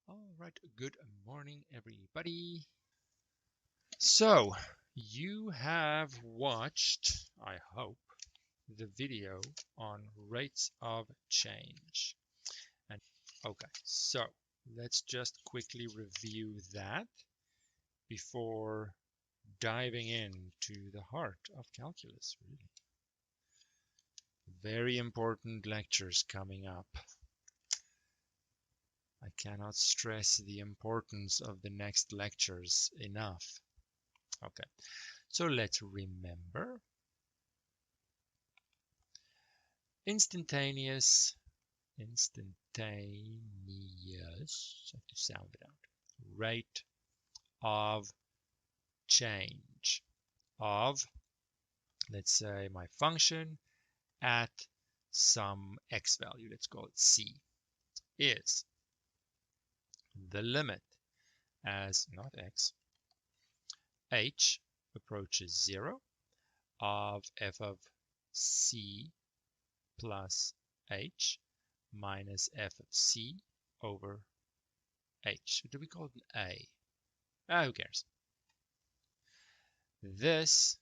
All right, good morning, everybody. So, you have watched, I hope, the video on rates of change. And okay, so let's just quickly review that before diving into the heart of calculus, really. Very important lectures coming up. I cannot stress the importance of the next lectures enough. Okay, so let's remember instantaneous, have to sound it out, rate of change of, let's say, my function at some x value, let's call it c, is the limit as not x, h approaches 0 of f of c plus h minus f of c over h. Do we call it an a? Who cares? This,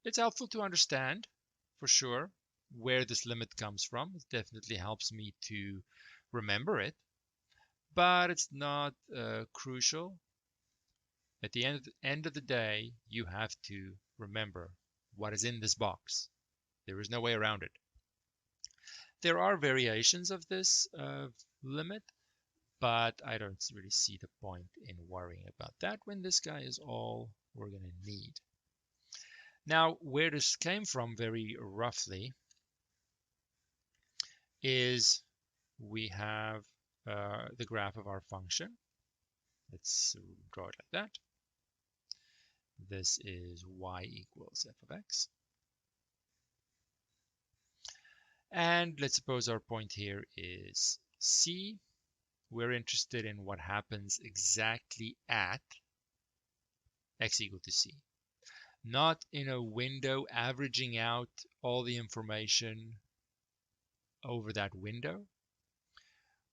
it's helpful to understand, for sure, where this limit comes from. It definitely helps me to remember it, but it's not crucial. At the end of the day, you have to remember what is in this box. There is no way around it. There are variations of this limit, but I don't really see the point in worrying about that when this guy is all we're going to need. Now, where this came from very roughly is we have the graph of our function. Let's draw it like that. This is y equals f of x. And let's suppose our point here is c. We're interested in what happens exactly at x equal to c. Not in a window averaging out all the information over that window.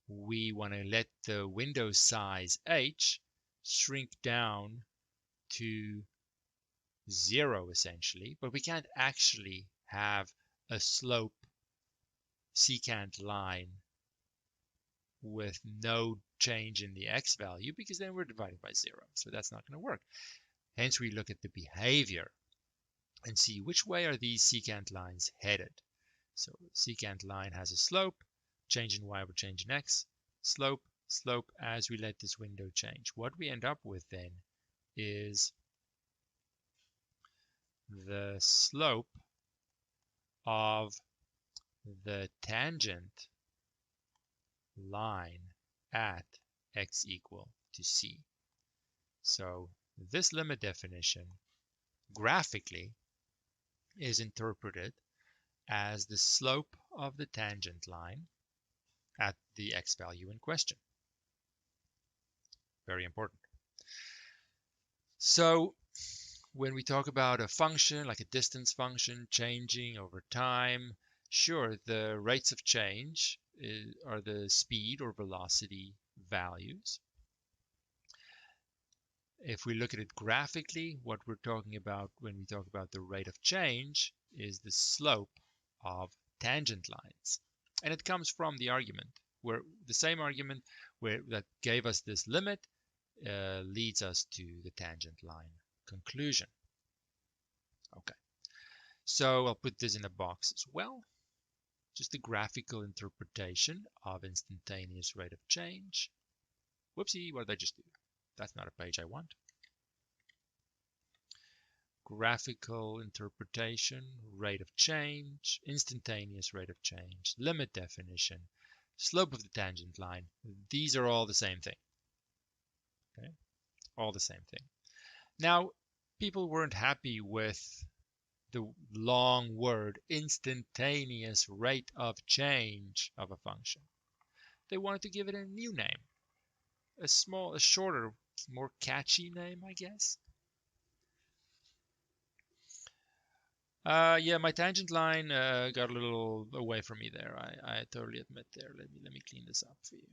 We want to let the window size h shrink down to 0 essentially, but we can't actually have a slope secant line with no change in the x value because then we're dividing by 0. So that's not going to work. Hence we look at the behavior and see which way are these secant lines headed. So secant line has a slope, change in y over change in x, slope, slope as we let this window change. What we end up with then is the slope of the tangent line at x equal to c. So this limit definition graphically is interpreted as the slope of the tangent line at the x value in question. Very important. So when we talk about a function, like a distance function changing over time, sure, the rates of change are the speed or velocity values. If we look at it graphically, what we're talking about when we talk about the rate of change is the slope of tangent lines. And it comes from the argument, where the same argument that gave us this limit leads us to the tangent line conclusion. Okay, so I'll put this in a box as well. Just a graphical interpretation of instantaneous rate of change. Whoopsie, what did I just do? That's not a page I want. Graphical interpretation, rate of change, instantaneous rate of change, limit definition, slope of the tangent line. These are all the same thing. Okay, all the same thing. Now, people weren't happy with the long word instantaneous rate of change of a function. They wanted to give it a new name, a shorter, more catchy name, I guess. Yeah, my tangent line got a little away from me there. I totally admit there. Let me clean this up for you.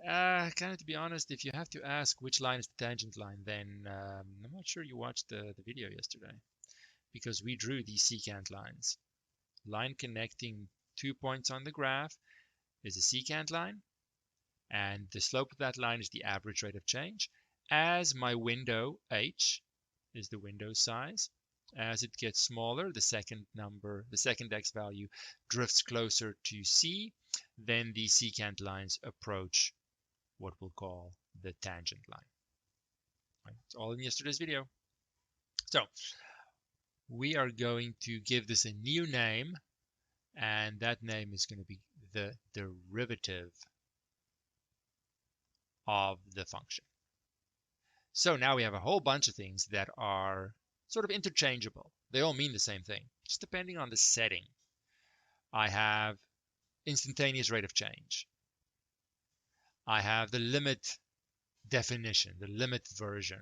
Kind of to be honest, if you have to ask which line is the tangent line, then I'm not sure you watched the video yesterday because we drew these secant lines. Line connecting 2 points on the graph is a secant line, and the slope of that line is the average rate of change. As my window h is the window size, as it gets smaller, the second x value drifts closer to c, then the secant lines approach what we'll call the tangent line. Right? It's all in yesterday's video. So we are going to give this a new name, and that name is going to be the derivative of the function. So now we have a whole bunch of things that are sort of interchangeable. They all mean the same thing, just depending on the setting. I have instantaneous rate of change. I have the limit definition, the limit version.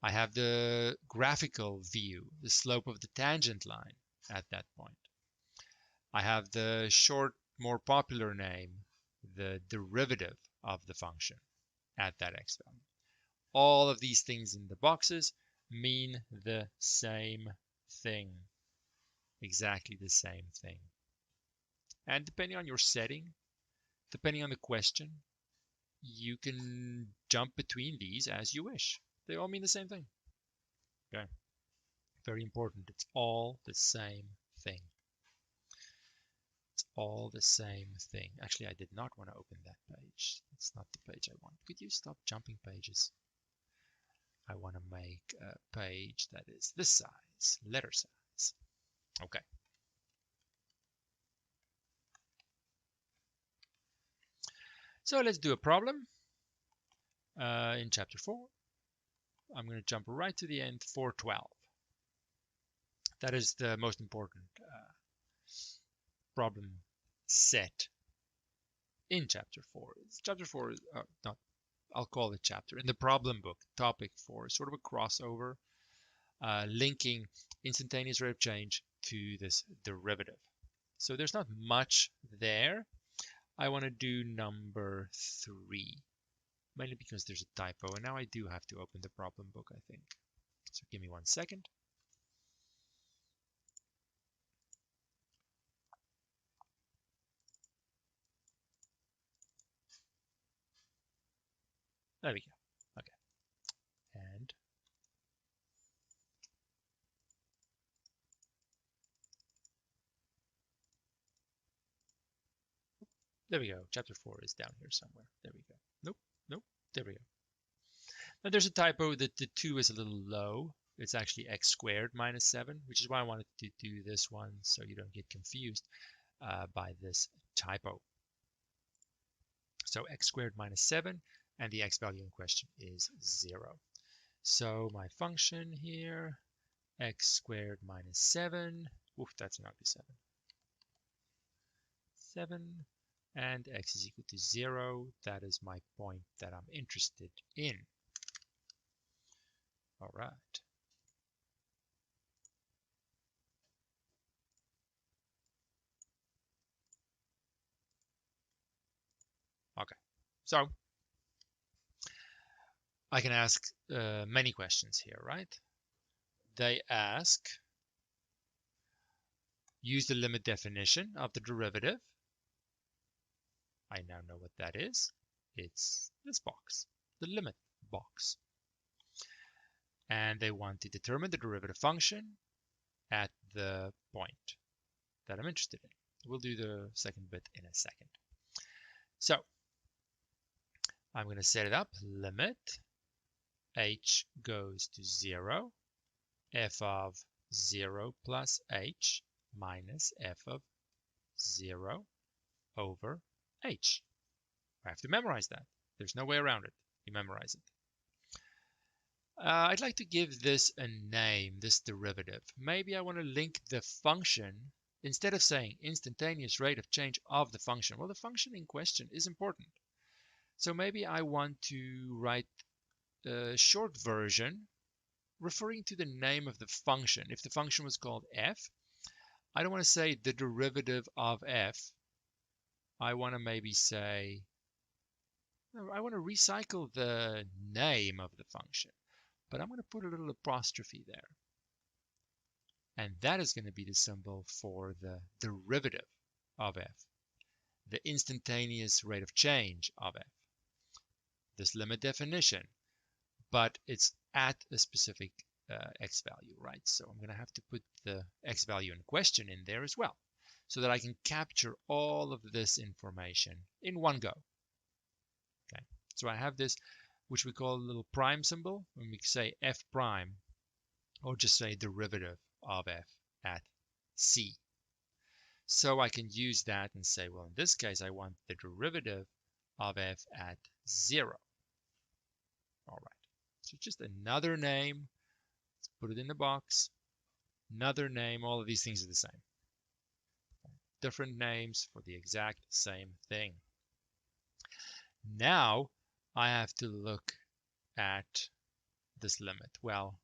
I have the graphical view, the slope of the tangent line at that point. I have the short, more popular name, the derivative of the function at that x value. All of these things in the boxes mean the same thing, exactly the same thing. And depending on your setting, depending on the question, you can jump between these as you wish. They all mean the same thing. Okay. Very important. It's all the same thing. It's all the same thing. Actually, I did not want to open that page. That's not the page I want. Could you stop jumping pages? I want to make a page that is this size, letter size. Okay. So let's do a problem in chapter 4. I'm going to jump right to the end, 412. That is the most important problem set in chapter 4. Chapter 4 is not, I'll call it chapter. In the problem book, topic 4 is sort of a crossover linking instantaneous rate of change to this derivative. So there's not much there. I want to do number 3, mainly because there's a typo, and now I do have to open the problem book, I think. So give me 1 second. There we go. Okay. And there we go. Chapter 4 is down here somewhere. There we go. Nope. There we go. Now there's a typo that the 2 is a little low. It's actually x squared minus 7, which is why I wanted to do this one so you don't get confused by this typo. So x squared minus 7, and the x value in question is 0. So my function here, x squared minus 7, oof, that's an ugly 7. 7, and x is equal to 0. That is my point that I'm interested in. All right. Okay, so I can ask many questions here, right? They ask, use the limit definition of the derivative. I now know what that is. It's this box, the limit box. And they want to determine the derivative function at the point that I'm interested in. We'll do the second bit in a second. So I'm going to set it up, limit h goes to 0, f of 0 plus h minus f of 0 over h. I have to memorize that. There's no way around it. You memorize it. I'd like to give this a name, this derivative. Maybe I want to link the function, instead of saying instantaneous rate of change of the function. Well, the function in question is important. So maybe I want to write a short version referring to the name of the function. If the function was called f, I don't want to say the derivative of f. I want to maybe say I want to recycle the name of the function, but I'm going to put a little apostrophe there. And that is going to be the symbol for the derivative of f, the instantaneous rate of change of f, this limit definition, but it's at a specific x value, right? So I'm going to have to put the x value in question in there as well, so that I can capture all of this information in one go. Okay, so I have this, which we call a little prime symbol, when we say f prime, or just say derivative of f at c. So I can use that and say, well, in this case, I want the derivative of f at 0. All right, so just another name. Let's put it in the box. Another name. All of these things are the same. Different names for the exact same thing. Now I have to look at this limit. Well,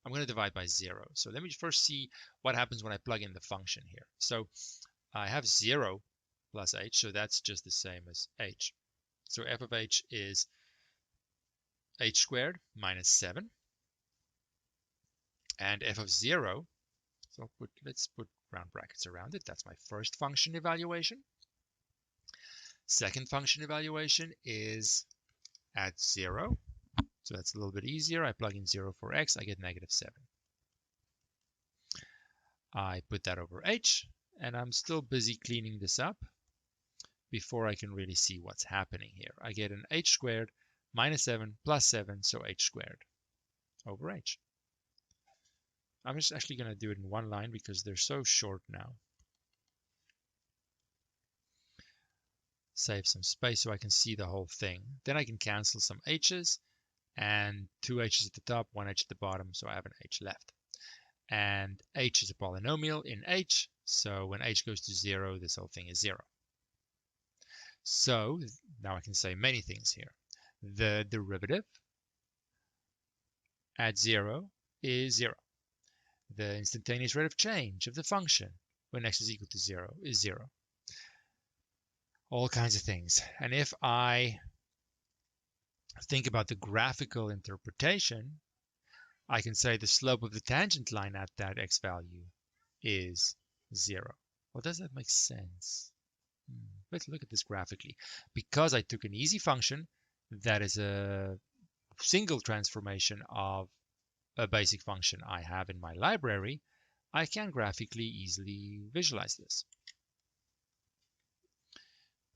I'm going to divide by 0. So let me first see what happens when I plug in the function here. So I have 0 plus h, so that's just the same as h. So f of h is h squared minus 7. And f of 0, so let's put round brackets around it. That's my first function evaluation. Second function evaluation is at 0. So that's a little bit easier. I plug in 0 for x, I get negative 7. I put that over h, and I'm still busy cleaning this up before I can really see what's happening here. I get an h squared minus 7 plus 7, so h squared over h. I'm just actually going to do it in one line because they're so short now. Save some space so I can see the whole thing. Then I can cancel some h's, and 2 h's at the top, 1 h at the bottom, so I have an h left. And h is a polynomial in h, so when h goes to 0, this whole thing is 0. So now I can say many things here. The derivative at 0 is 0. The instantaneous rate of change of the function when x is equal to 0 is 0. All kinds of things. And if I think about the graphical interpretation, I can say the slope of the tangent line at that x value is 0. Well, does that make sense? Let's look at this graphically. Because I took an easy function that is a single transformation of a basic function I have in my library, I can graphically easily visualize this.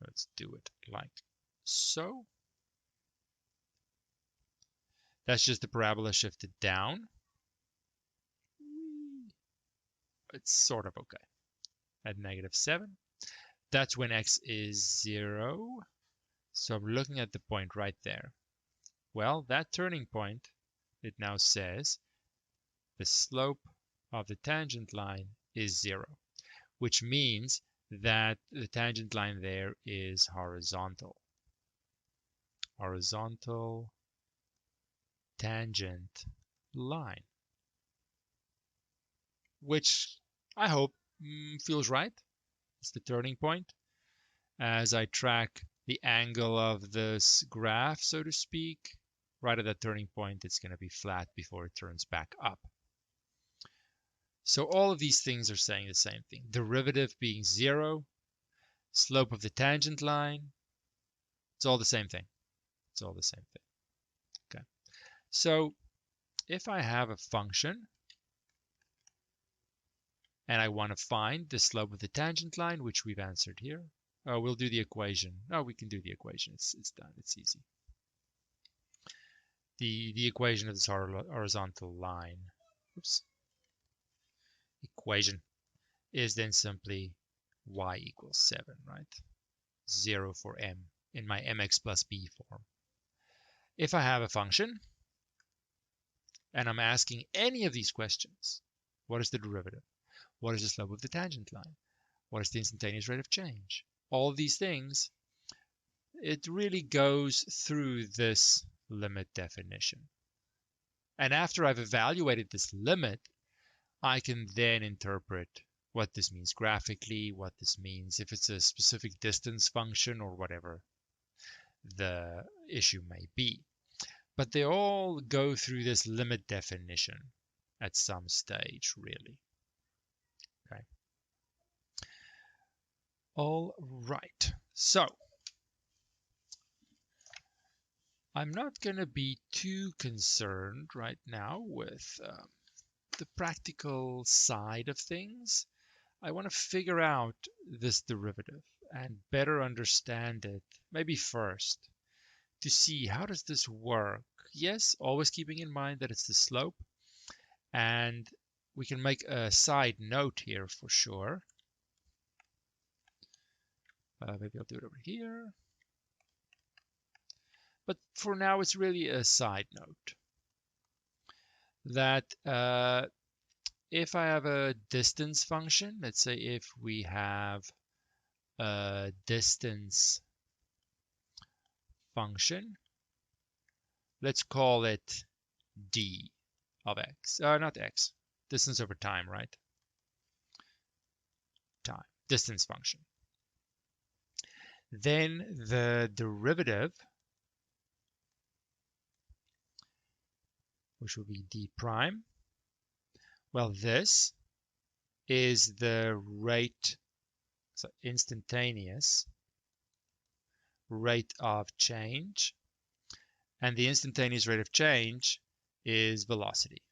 Let's do it like so. That's just the parabola shifted down. It's sort of okay. At negative 7. That's when x is 0. So I'm looking at the point right there. Well, that turning point, it now says the slope of the tangent line is 0, which means that the tangent line there is horizontal. Horizontal tangent line, which I hope feels right. It's the turning point. As I track the angle of this graph, so to speak, right at that turning point, it's going to be flat before it turns back up. So all of these things are saying the same thing. Derivative being 0, slope of the tangent line, it's all the same thing. It's all the same thing. Okay. So if I have a function and I want to find the slope of the tangent line, which we've answered here, we'll do the equation. Oh, we can do the equation. It's done. It's easy. The equation of this horizontal line, equation is then simply y equals 7, right? 0 for m in my mx plus b form. If I have a function and I'm asking any of these questions, what is the derivative? What is the slope of the tangent line? What is the instantaneous rate of change? All of these things, it really goes through this limit definition. And after I've evaluated this limit, I can then interpret what this means graphically, what this means if it's a specific distance function or whatever. the issue may be. But they all go through this limit definition at some stage, really. Okay. All right. So I'm not going to be too concerned right now with the practical side of things. I want to figure out this derivative and better understand it, maybe first, to see how does this work. Yes, always keeping in mind that it's the slope, and we can make a side note here for sure. Maybe I'll do it over here. But for now, it's really a side note that if I have a distance function, let's say if we have a distance function, let's call it d of x, not x, distance over time, right? Time, distance function. Then the derivative, which will be d prime, well, this is the rate, so instantaneous rate of change, and the instantaneous rate of change is velocity,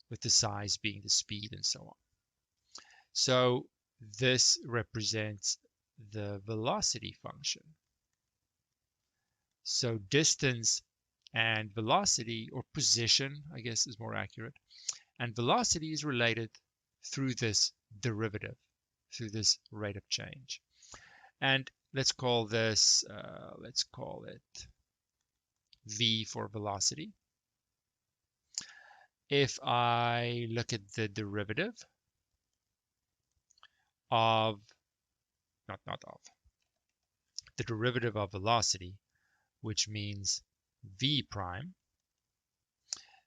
with the size being the speed and so on. So this represents the velocity function. So distance and velocity, or position, I guess is more accurate, and velocity is related through this derivative, through this rate of change. And let's call this, let's call it v for velocity. If I look at the derivative of, not of, the derivative of velocity, which means v prime,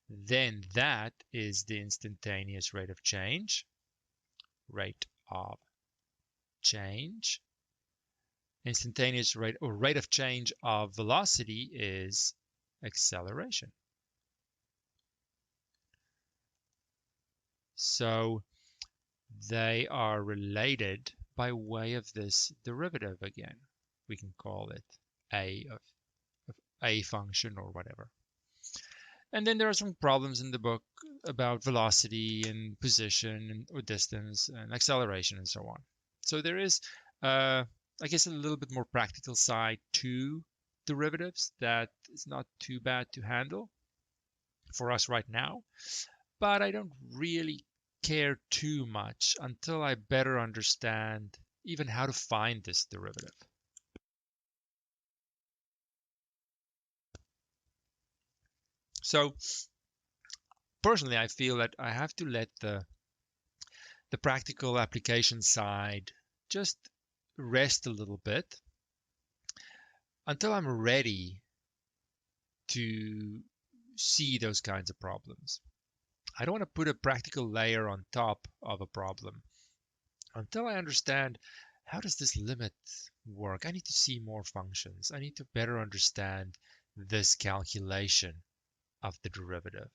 then that is the instantaneous rate of change, rate of change. Instantaneous rate or rate of change of velocity is acceleration. So they are related by way of this derivative again. We can call it a of a function or whatever. And then there are some problems in the book about velocity and position or distance and acceleration and so on. So there is, I guess, a little bit more practical side to derivatives that is not too bad to handle for us right now. But I don't really care too much until I better understand even how to find this derivative. So personally, I feel that I have to let the practical application side just rest a little bit until I'm ready to see those kinds of problems. I don't want to put a practical layer on top of a problem until I understand how does this limit work. I need to see more functions. I need to better understand this calculation of the derivative.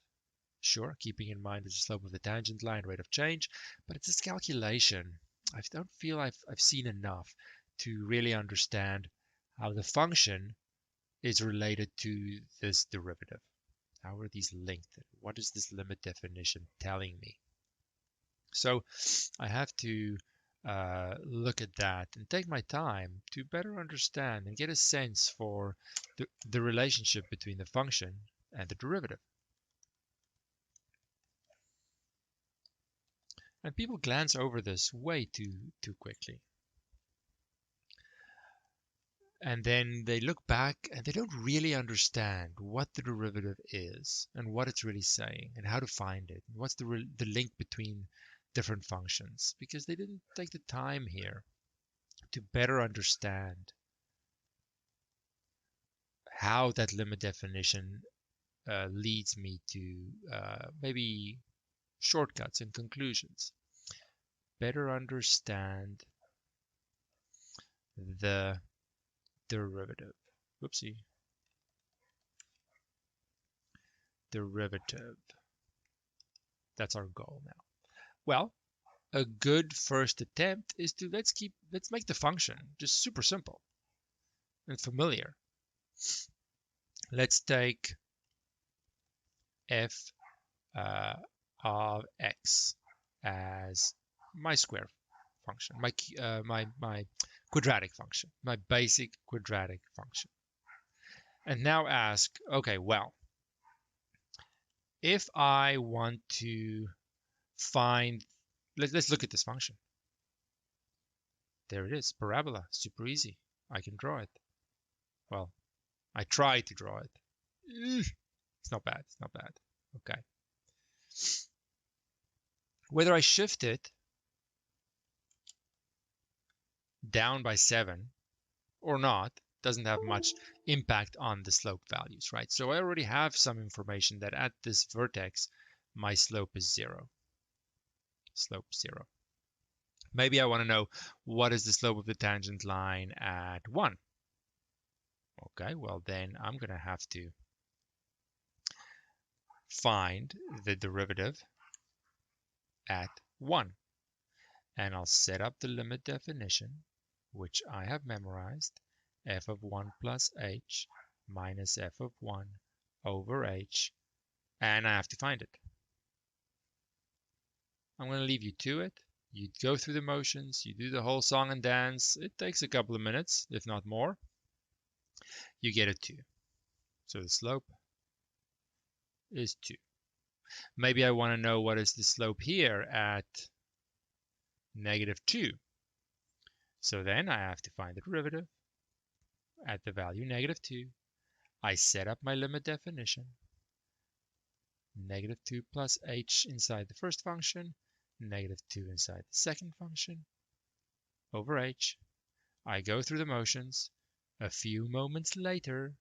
Sure, keeping in mind the slope of the tangent line, rate of change, but it's this calculation. I don't feel I've seen enough to really understand how the function is related to this derivative. How are these linked? What is this limit definition telling me? So I have to look at that and take my time to better understand and get a sense for the relationship between the function and the derivative. And people glance over this way too quickly. And then they look back and they don't really understand what the derivative is and what it's really saying and how to find it. And what's the link between different functions, because they didn't take the time here to better understand how that limit definition leads me to maybe shortcuts and conclusions. Better understand the derivative. Whoopsie. Derivative. That's our goal now. Well, a good first attempt is to let's make the function just super simple and familiar. Let's take f of x as my square function, my quadratic function, my basic quadratic function. And now ask, okay, well, if I want to find, let's look at this function. There it is, parabola, super easy. I can draw it. Well, I try to draw it. It's not bad, it's not bad. Okay. Whether I shift it down by 7 or not doesn't have much impact on the slope values, right? So I already have some information that at this vertex, my slope is 0. Slope 0. Maybe I want to know what is the slope of the tangent line at 1. Okay, well then I'm going to have to find the derivative at 1. And I'll set up the limit definition, which I have memorized, f of 1 plus h minus f of 1 over h, and I have to find it. I'm going to leave you to it. You go through the motions, you do the whole song and dance. It takes a couple of minutes, if not more. You get a 2. So the slope is 2. Maybe I want to know what is the slope here at -2. So then I have to find the derivative at the value -2. I set up my limit definition. -2 plus h inside the first function, -2 inside the second function, over h. I go through the motions. A few moments later,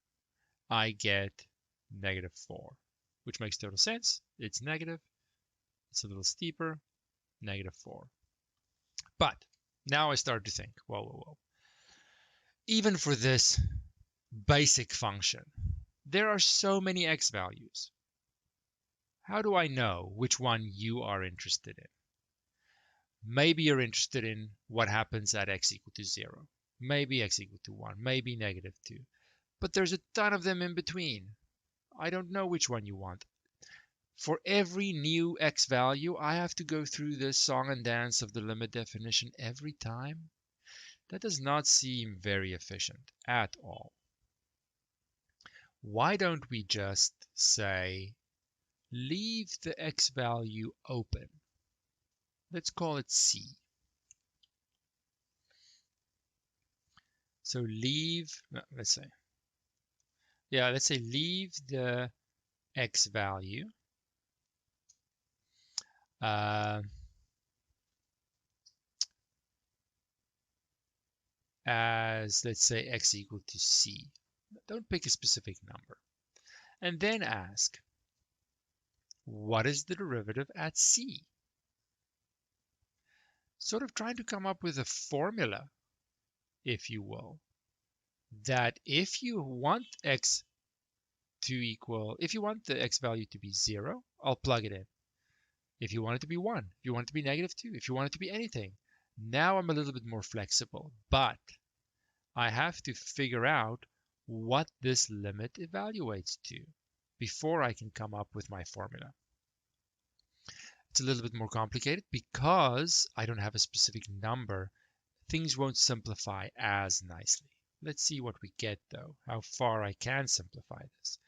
I get -4, which makes total sense. It's negative. It's a little steeper, -4. But now I start to think, whoa. Even for this basic function, there are so many x values. How do I know which one you are interested in? Maybe you're interested in what happens at x equal to 0. Maybe x equal to 1. Maybe -2. But there's a ton of them in between. I don't know which one you want. For every new x value, I have to go through this song and dance of the limit definition every time. That does not seem very efficient at all. Why don't we just say, leave the x value open. Let's call it c. So leave, let's say leave the x value as, let's say, x equal to c. Don't pick a specific number. And then ask, what is the derivative at c? Sort of trying to come up with a formula, if you will, that if you want the x value to be 0, I'll plug it in. If you want it to be 1, if you want it to be -2, if you want it to be anything, now I'm a little bit more flexible, but I have to figure out what this limit evaluates to before I can come up with my formula. It's a little bit more complicated because I don't have a specific number. Things won't simplify as nicely. Let's see what we get though, how far I can simplify this.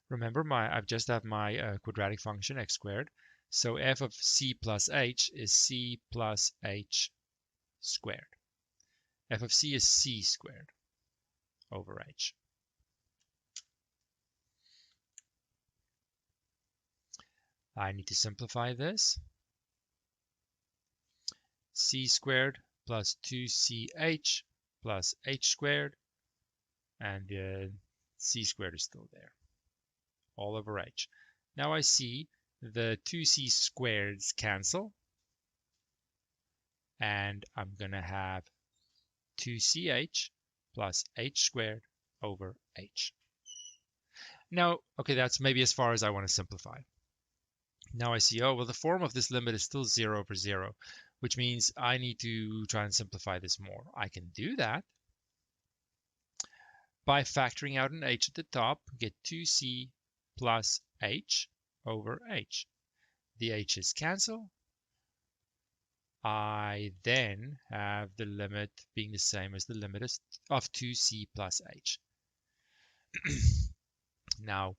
Remember, I just have my quadratic function x squared. So f of c plus h is c plus h squared. F of c is c squared over h. I need to simplify this. C squared plus 2ch plus h squared, and c squared is still there, all over h. Now I see the 2c squareds cancel, and I'm going to have 2ch plus h squared over h. Now, okay, that's maybe as far as I want to simplify. Now I see, oh, well, the form of this limit is still 0 over 0, which means I need to try and simplify this more. I can do that by factoring out an h at the top, get 2c plus h over h. The h's cancel. I then have the limit being the same as the limit of 2c plus h. Now,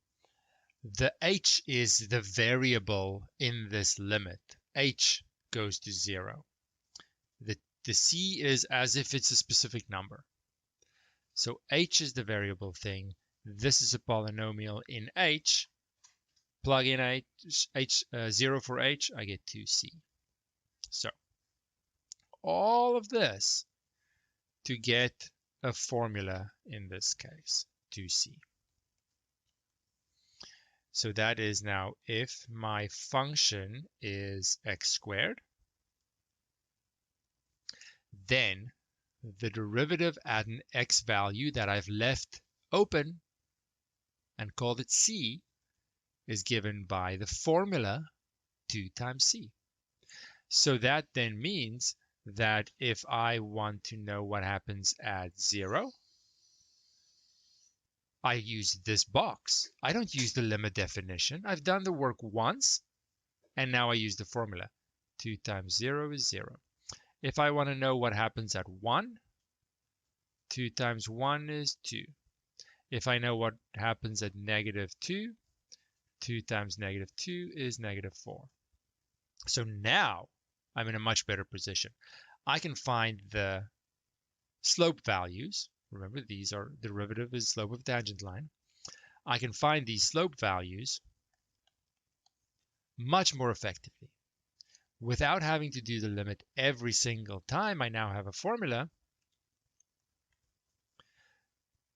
the h is the variable in this limit. H goes to 0. The c is as if it's a specific number. So h is the variable thing. This is a polynomial in h. Plug in h 0 for h, I get 2c. So all of this to get a formula in this case, 2c. So that is now if my function is x squared, then the derivative at an x value that I've left open and called it c is given by the formula 2 times c. So that then means that if I want to know what happens at 0, I use this box. I don't use the limit definition. I've done the work once, and now I use the formula. 2 times 0 is 0. If I want to know what happens at 1, 2 times 1 is 2. If I know what happens at negative 2, 2 times negative 2 is negative 4. So now I'm in a much better position. I can find the slope values. Remember, these are derivative is slope of tangent line. I can find these slope values much more effectively. Without having to do the limit every single time, I now have a formula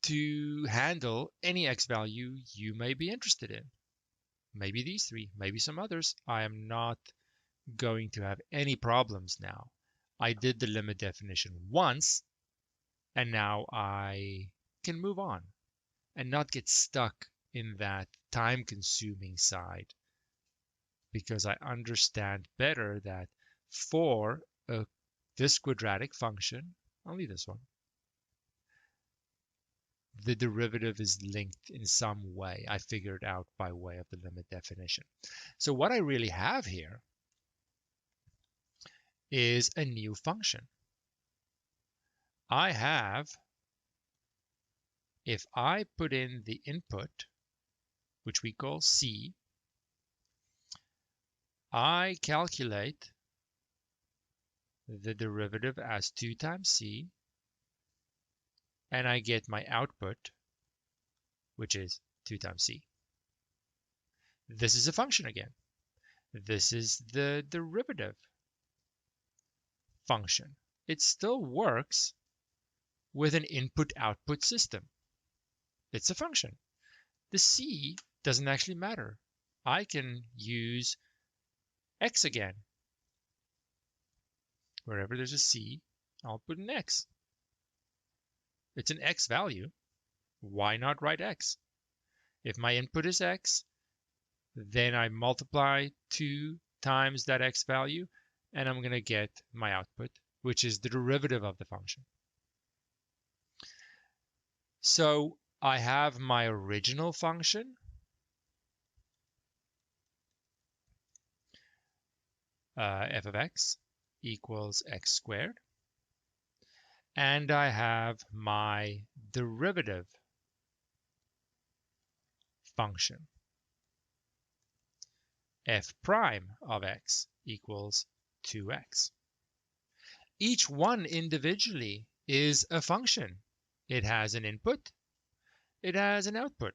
to handle any x value you may be interested in. Maybe these three, maybe some others. I am not going to have any problems now. I did the limit definition once, and now I can move on and not get stuck in that time-consuming side, because I understand better that for this quadratic function, only this one, the derivative is linked in some way. I figured out by way of the limit definition. So what I really have here is a new function. I have, if I put in the input, which we call c, I calculate the derivative as 2 times c, and I get my output, which is 2 times c. This is a function again. This is the derivative function. It still works with an input-output system. It's a function. The c doesn't actually matter. I can use x again. Wherever there's a c, I'll put an x. It's an x value. Why not write x? If my input is x, then I multiply 2 times that x value, and I'm going to get my output, which is the derivative of the function. So I have my original function, f of x equals x squared, and I have my derivative function, f prime of x equals 2x. Each one individually is a function. It has an input, it has an output.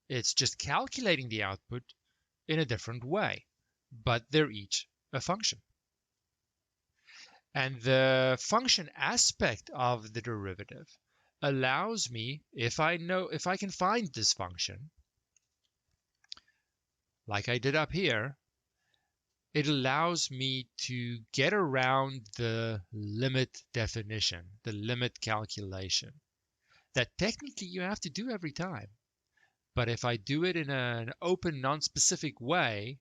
It's just calculating the output in a different way, but they're each a function. And the function aspect of the derivative allows me, if I can find this function, like I did up here, it allows me to get around the limit definition, the limit calculation that technically you have to do every time. But if I do it in an open, non-specific way,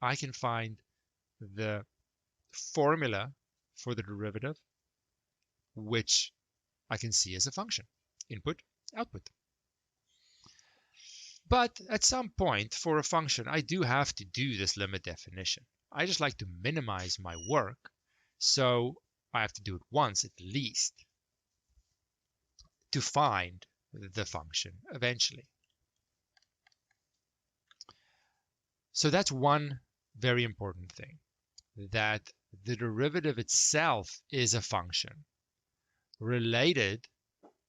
I can find the formula for the derivative, which I can see as a function, input, output. But at some point for a function, I do have to do this limit definition. I just like to minimize my work, so I have to do it once at least to find the function eventually. So that's one very important thing, that the derivative itself is a function related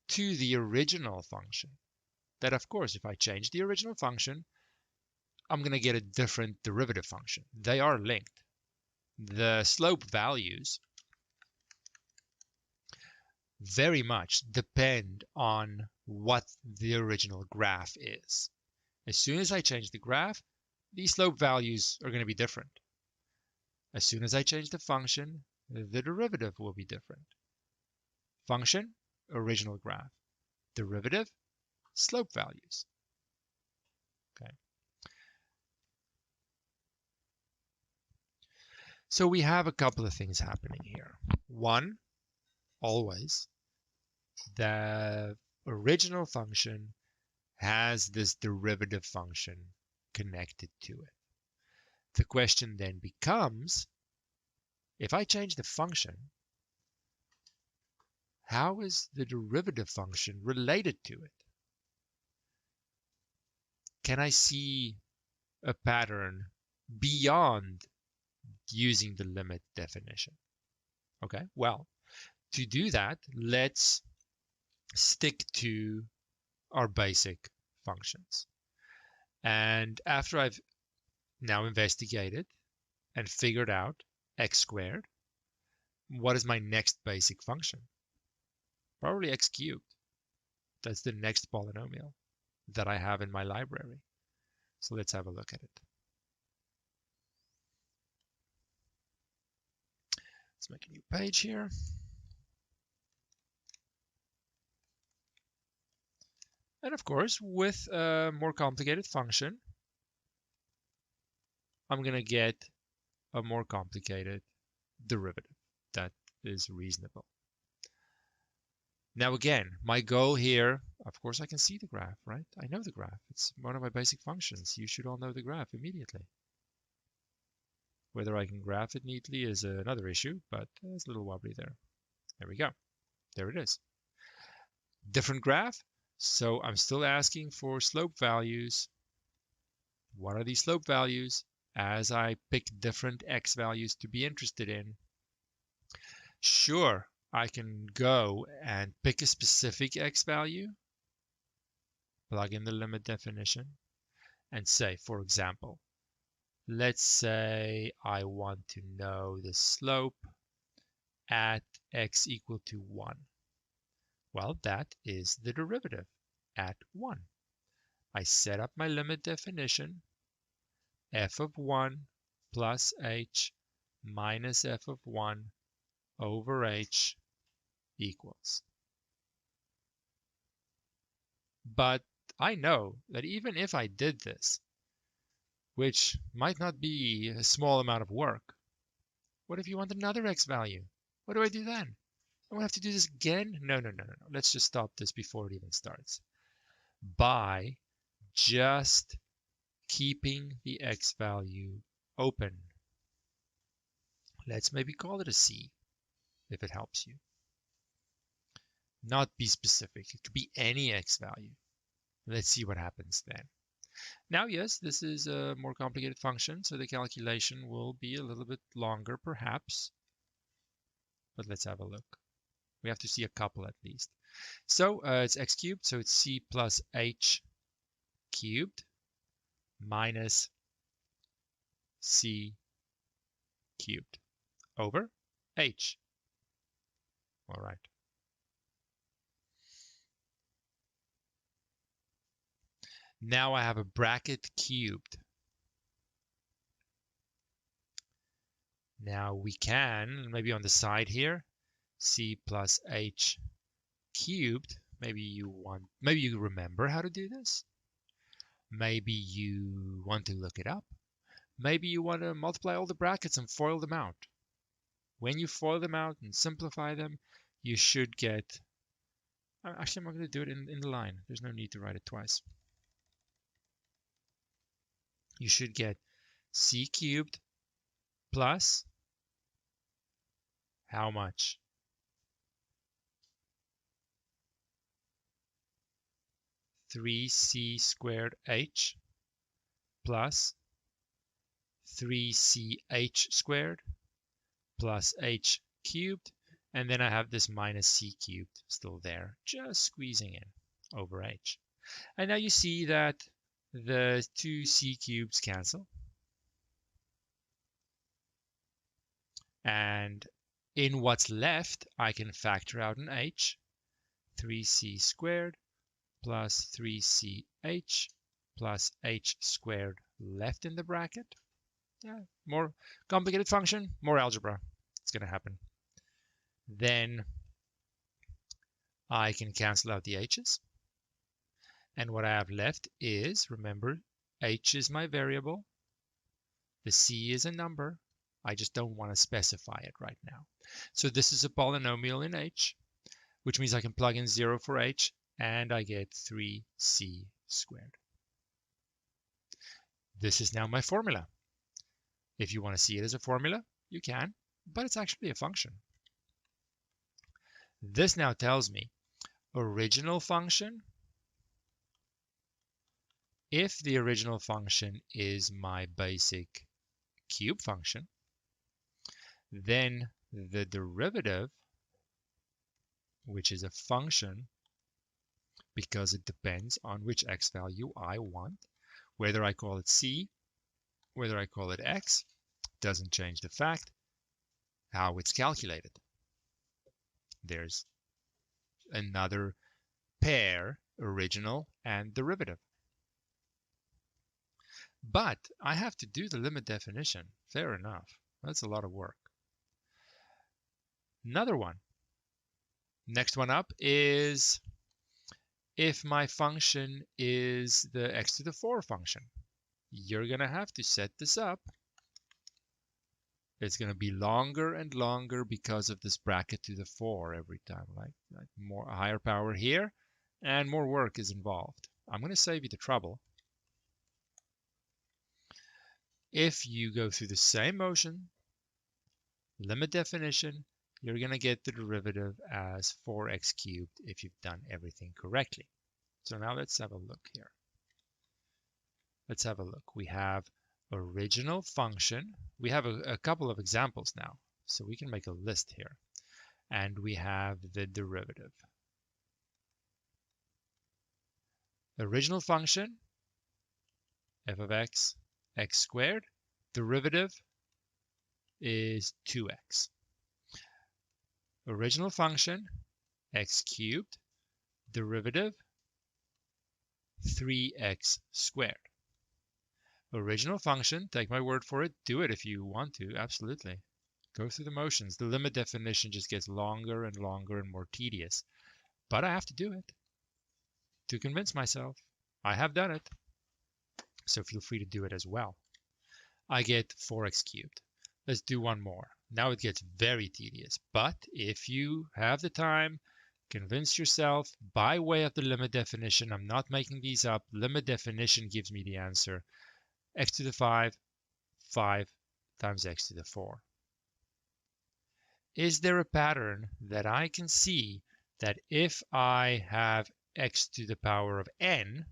to the original function. That, of course, if I change the original function, I'm going to get a different derivative function. They are linked. The slope values very much depend on what the original graph is. As soon as I change the graph, the slope values are going to be different. As soon as I change the function, the derivative will be different. Function, original graph. Derivative, slope values. Okay. So we have a couple of things happening here. One, always, the original function has this derivative function connected to it. The question then becomes, if I change the function, how is the derivative function related to it? Can I see a pattern beyond using the limit definition? Okay, well, to do that, let's stick to our basic functions. And after I've now investigated and figured out x squared, what is my next basic function? Probably x cubed. That's the next polynomial that I have in my library. So let's have a look at it. Let's make a new page here. And of course, with a more complicated function, I'm going to get a more complicated derivative that is reasonable. Now again, my goal here, of course I can see the graph, right? I know the graph. It's one of my basic functions. You should all know the graph immediately. Whether I can graph it neatly is another issue, but it's a little wobbly there. There we go. There it is. Different graph. So I'm still asking for slope values. What are these slope values? As I pick different x values to be interested in, sure, I can go and pick a specific x value, plug in the limit definition, and say, for example, let's say I want to know the slope at x equal to 1. Well, that is the derivative at 1. I set up my limit definition, f of 1 plus h minus f of 1 over h equals. But I know that even if I did this, which might not be a small amount of work, what if you want another x value? What do I do then? I have to do this again? No. Let's just stop this before it even starts. By just keeping the x value open. Let's maybe call it a c, if it helps you. Not be specific. It could be any x value. Let's see what happens then. Now, yes, this is a more complicated function, so the calculation will be a little bit longer, perhaps. But let's have a look. We have to see a couple at least. So it's x cubed, so it's c plus h cubed minus c cubed over h. All right. Now I have a bracket cubed. Now we can, maybe on the side here, c plus h cubed. Maybe you remember how to do this. Maybe you want to look it up. Maybe you want to multiply all the brackets and FOIL them out. When you FOIL them out and simplify them, you should get, actually I'm not going to do it in the line. There's no need to write it twice. You should get c cubed plus how much? 3c squared h plus 3ch squared plus h cubed, and then I have this minus c cubed still there, just squeezing in over h. And now you see that the two c cubes cancel. And in what's left, I can factor out an h, 3c squared plus 3ch plus h squared left in the bracket. Yeah, more complicated function, more algebra. It's going to happen. Then I can cancel out the h's. And what I have left is, remember, h is my variable. The c is a number. I just don't want to specify it right now. So this is a polynomial in h, which means I can plug in 0 for h, and I get 3c squared. This is now my formula. If you want to see it as a formula, you can, but it's actually a function. This now tells me original function. If the original function is my basic cube function, then the derivative, which is a function because it depends on which x value I want, whether I call it c, whether I call it x, doesn't change the fact how it's calculated. There's another pair, original and derivative. But I have to do the limit definition. Fair enough. That's a lot of work. Another one. Next one up is if my function is the x to the 4 function. You're going to have to set this up. It's going to be longer and longer because of this bracket to the 4 every time. Like more higher power here, and more work is involved. I'm going to save you the trouble. If you go through the same motion, limit definition, you're going to get the derivative as 4x cubed if you've done everything correctly. So now let's have a look here. Let's have a look. We have original function. We have a couple of examples now, so we can make a list here. And we have the derivative. Original function, f of x, x squared. Derivative is 2x. Original function, x cubed. Derivative, 3x squared. Original function, take my word for it, do it if you want to, absolutely. Go through the motions. The limit definition just gets longer and longer and more tedious. But I have to do it to convince myself. I have done it. So feel free to do it as well. I get 4x cubed. Let's do one more. Now it gets very tedious. But if you have the time, convince yourself by way of the limit definition. I'm not making these up. Limit definition gives me the answer. X to the 5 times x to the 4. Is there a pattern that I can see that if I have x to the power of n,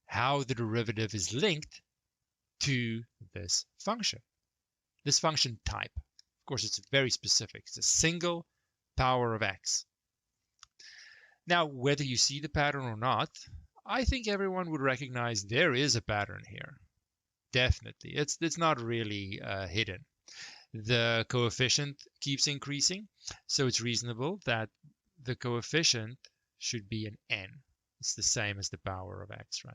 how the derivative is linked to this function type? Of course, it's very specific. It's a single power of x. Now, whether you see the pattern or not, I think everyone would recognize there is a pattern here. Definitely. It's not really hidden. The coefficient keeps increasing, so it's reasonable that the coefficient should be an n. It's the same as the power of x, right?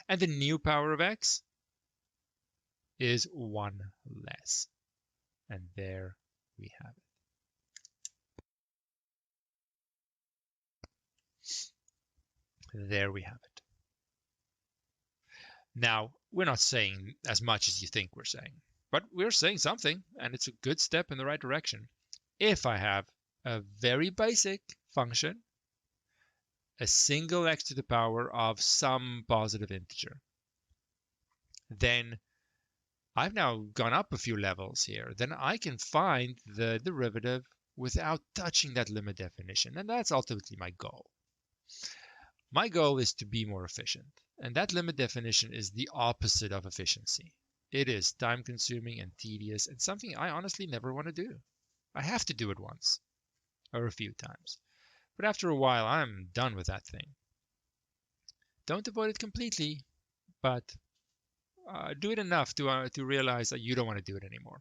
And the new power of x is 1 less. And there we have it. There we have it. Now, we're not saying as much as you think we're saying, but we're saying something, and it's a good step in the right direction. If I have a very basic function, a single x to the power of some positive integer, then I've now gone up a few levels here. Then I can find the derivative without touching that limit definition, and that's ultimately my goal. My goal is to be more efficient, and that limit definition is the opposite of efficiency. It is time-consuming and tedious and something I honestly never want to do. I have to do it once or a few times, but after a while I'm done with that thing. Don't avoid it completely, but do it enough to realize that you don't want to do it anymore.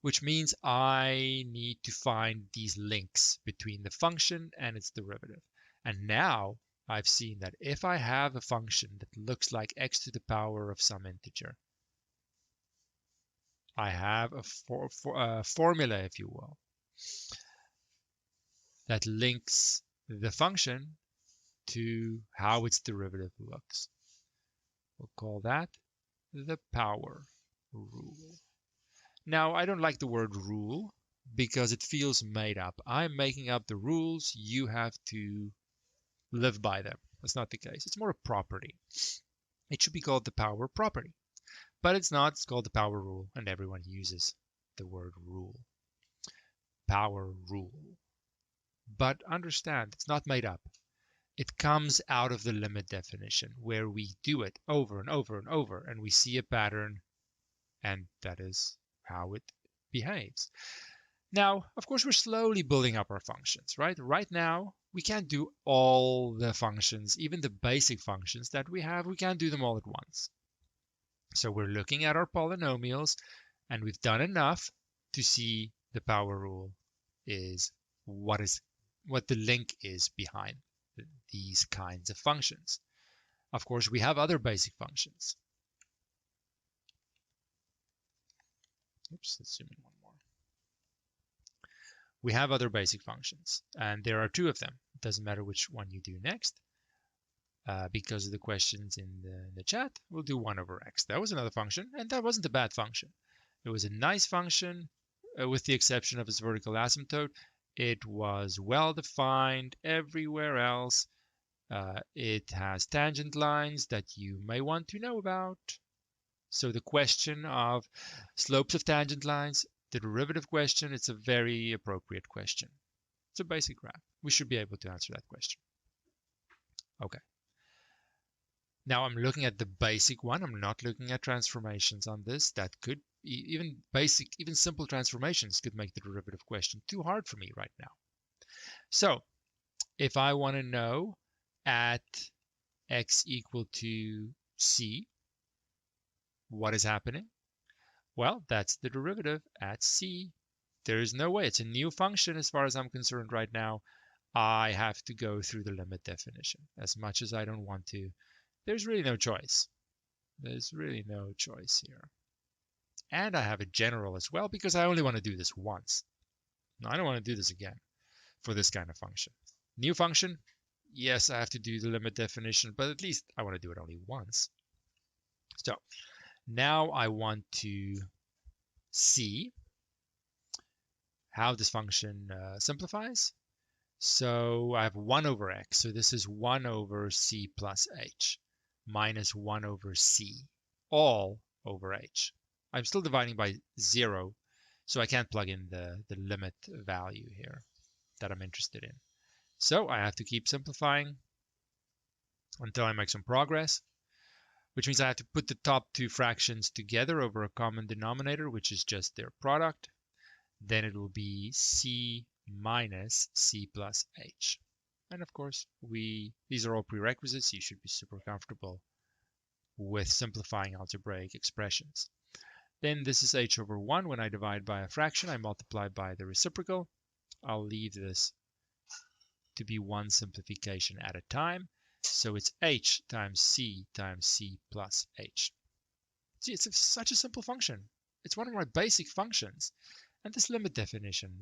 Which means I need to find these links between the function and its derivative. And now I've seen that if I have a function that looks like x to the power of some integer, I have a formula, if you will, that links the function to how its derivative looks. We'll call that the power rule. Now, I don't like the word rule because it feels made up. I'm making up the rules. You have to live by them. That's not the case. It's more a property. It should be called the power property, but it's not. It's called the power rule, and everyone uses the word rule. Power rule. But understand, it's not made up. It comes out of the limit definition where we do it over and over and over, and we see a pattern, and that is how it behaves. Now, of course, we're slowly building up our functions, right? Right now, we can't do all the functions, even the basic functions that we have, we can't do them all at once. So we're looking at our polynomials, and we've done enough to see the power rule is what the link is behind these kinds of functions. Of course, we have other basic functions. Oops, let's zoom in one more. We have other basic functions, and there are 2 of them. It doesn't matter which one you do next. Because of the questions in the chat, we'll do 1 over x. That was another function, and that wasn't a bad function. It was a nice function, with the exception of its vertical asymptote. It was well defined everywhere else. It has tangent lines that you may want to know about. So the question of slopes of tangent lines, the derivative question, it's a very appropriate question. It's a basic graph. We should be able to answer that question. Okay. Now I'm looking at the basic one. I'm not looking at transformations on this. That could even simple transformations could make the derivative question too hard for me right now. So if I want to know at x equal to c, what is happening? Well, that's the derivative at c. There is no way. It's a new function as far as I'm concerned right now. I have to go through the limit definition. As much as I don't want to, there's really no choice. There's really no choice here. And I have a general as well because I only want to do this once. I don't want to do this again for this kind of function. New function, yes, I have to do the limit definition, but at least I want to do it only once. So now I want to see how this function simplifies. So I have 1 over x. So this is 1 over c plus h minus 1 over c all over h. I'm still dividing by 0, so I can't plug in the limit value here that I'm interested in. So I have to keep simplifying until I make some progress, which means I have to put the top 2 fractions together over a common denominator, which is just their product. Then it will be c minus c plus h. And of course, these are all prerequisites. You should be super comfortable with simplifying algebraic expressions. Then this is h over 1. When I divide by a fraction, I multiply by the reciprocal. I'll leave this to be one simplification at a time. So it's h times c plus h. Gee, it's such a simple function. It's one of my basic functions. And this limit definition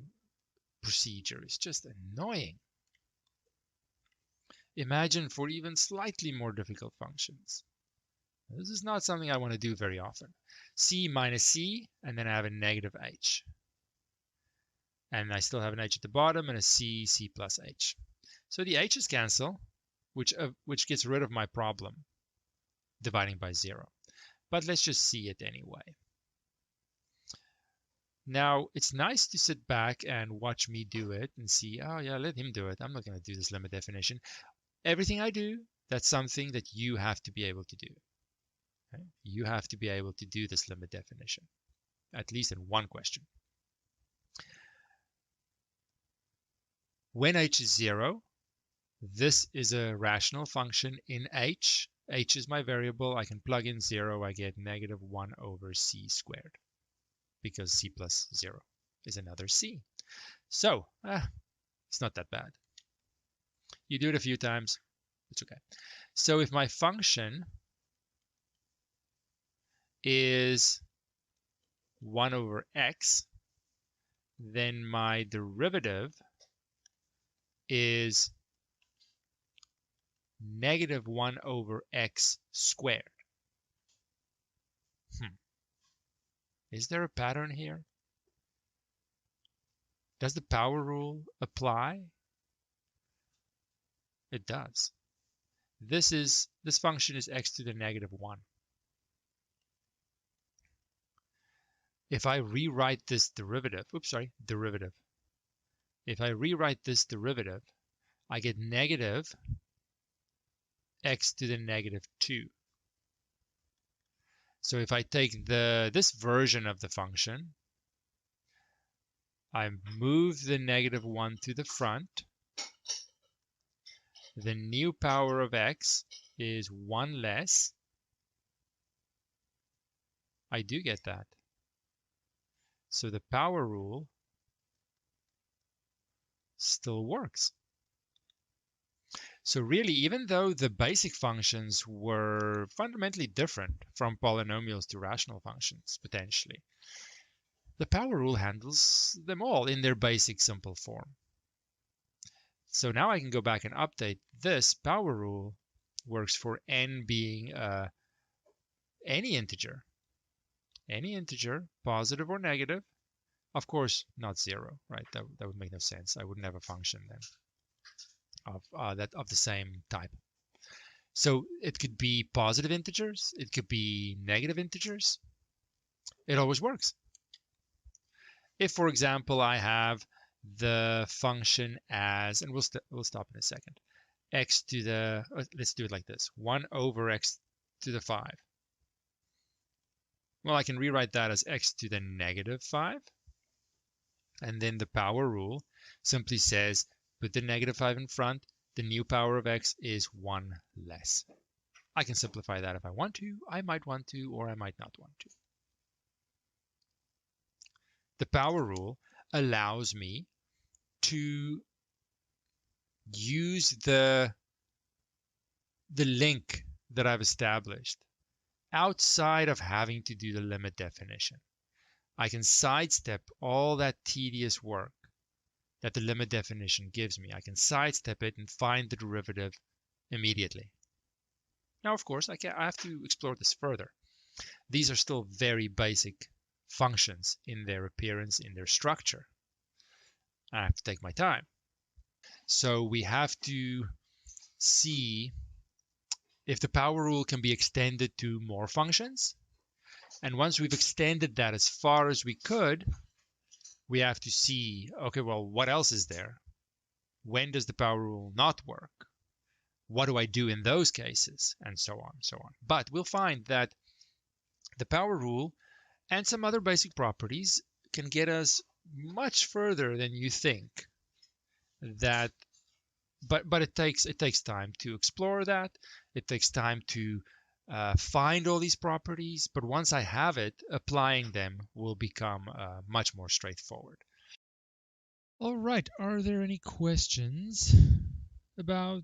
procedure is just annoying. Imagine for even slightly more difficult functions. This is not something I want to do very often. C minus C, and then I have a negative h. And I still have an h at the bottom and a c, c plus h. So the h's cancel, which gets rid of my problem, dividing by 0. But let's just see it anyway. Now, it's nice to sit back and watch me do it and see, oh yeah, let him do it. I'm not going to do this limit definition. Everything I do, that's something that you have to be able to do. Okay? You have to be able to do this limit definition, at least in one question. When h is 0, this is a rational function in h. H is my variable. I can plug in 0. I get negative 1 over c squared, because c plus 0 is another c. So, it's not that bad. You do it a few times, it's okay. So if my function is 1 over x, then my derivative is negative 1 over x squared. Is there a pattern here? Does the power rule apply? It does. This function is x to the negative 1. If I rewrite this derivative, derivative. If I rewrite this derivative, I get negative x to the negative 2. So if I take this version of the function, I move the negative 1 to the front. The new power of x is 1 less. I do get that. So the power rule still works. So really, even though the basic functions were fundamentally different from polynomials to rational functions, potentially, the power rule handles them all in their basic simple form. So now I can go back and update this. Power rule works for n being any integer, positive or negative. Of course, not 0, right? That would make no sense. I wouldn't have a function then of the same type. So it could be positive integers. It could be negative integers. It always works. If, for example, I have the function as, and we'll stop in a second, x to the, let's do it like this, 1 over x to the 5. Well, I can rewrite that as x to the negative 5. And then the power rule simply says, put the negative 5 in front, the new power of x is 1 less. I can simplify that if I want to. I might want to, or I might not want to. The power rule allows me to use the link that I've established outside of having to do the limit definition. I can sidestep all that tedious work that the limit definition gives me. I can sidestep it and find the derivative immediately. Now, of course, I have to explore this further. These are still very basic functions in their appearance, in their structure. I have to take my time. So we have to see if the power rule can be extended to more functions. And once we've extended that as far as we could, we have to see, okay, well, what else is there? When does the power rule not work? What do I do in those cases? And so on, so on. But we'll find that the power rule and some other basic properties can get us much further than you think. But it takes time to explore that. It takes time to find all these properties. But once I have it, applying them will become much more straightforward. All right. Are there any questions about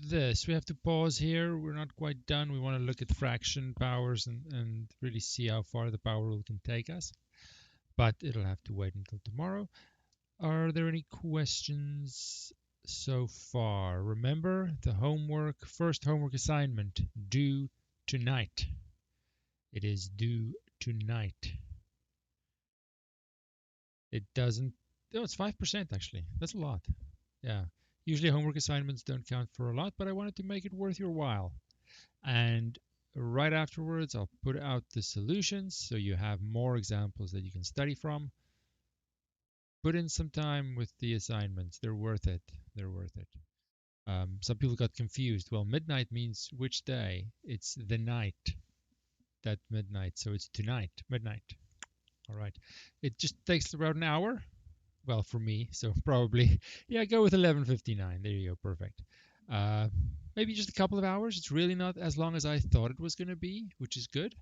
this. We have to pause here. We're not quite done. We want to look at fraction powers and really see how far the power rule can take us. But it'll have to wait until tomorrow. Are there any questions so far? Remember the homework, first homework assignment, due tonight. It is due tonight. It doesn't, oh, it's 5% actually. That's a lot. Yeah. Usually homework assignments don't count for a lot, but I wanted to make it worth your while. And right afterwards, I'll put out the solutions so you have more examples that you can study from. Put in some time with the assignments. They're worth it. They're worth it. Some people got confused. Well, midnight means which day? It's the night, that midnight. So it's tonight, midnight. All right. It just takes about an hour. Well, for me, so probably, yeah, go with 11:59. There you go. Perfect. Uh, Maybe just a couple of hours. It's really not as long as I thought it was going to be, which is good.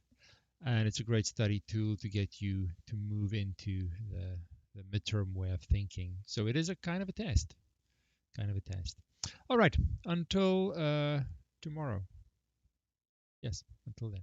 And it's a great study tool to get you to move into the midterm way of thinking. So it is a kind of a test. Kind of a test. All right. Until tomorrow. Yes, until then.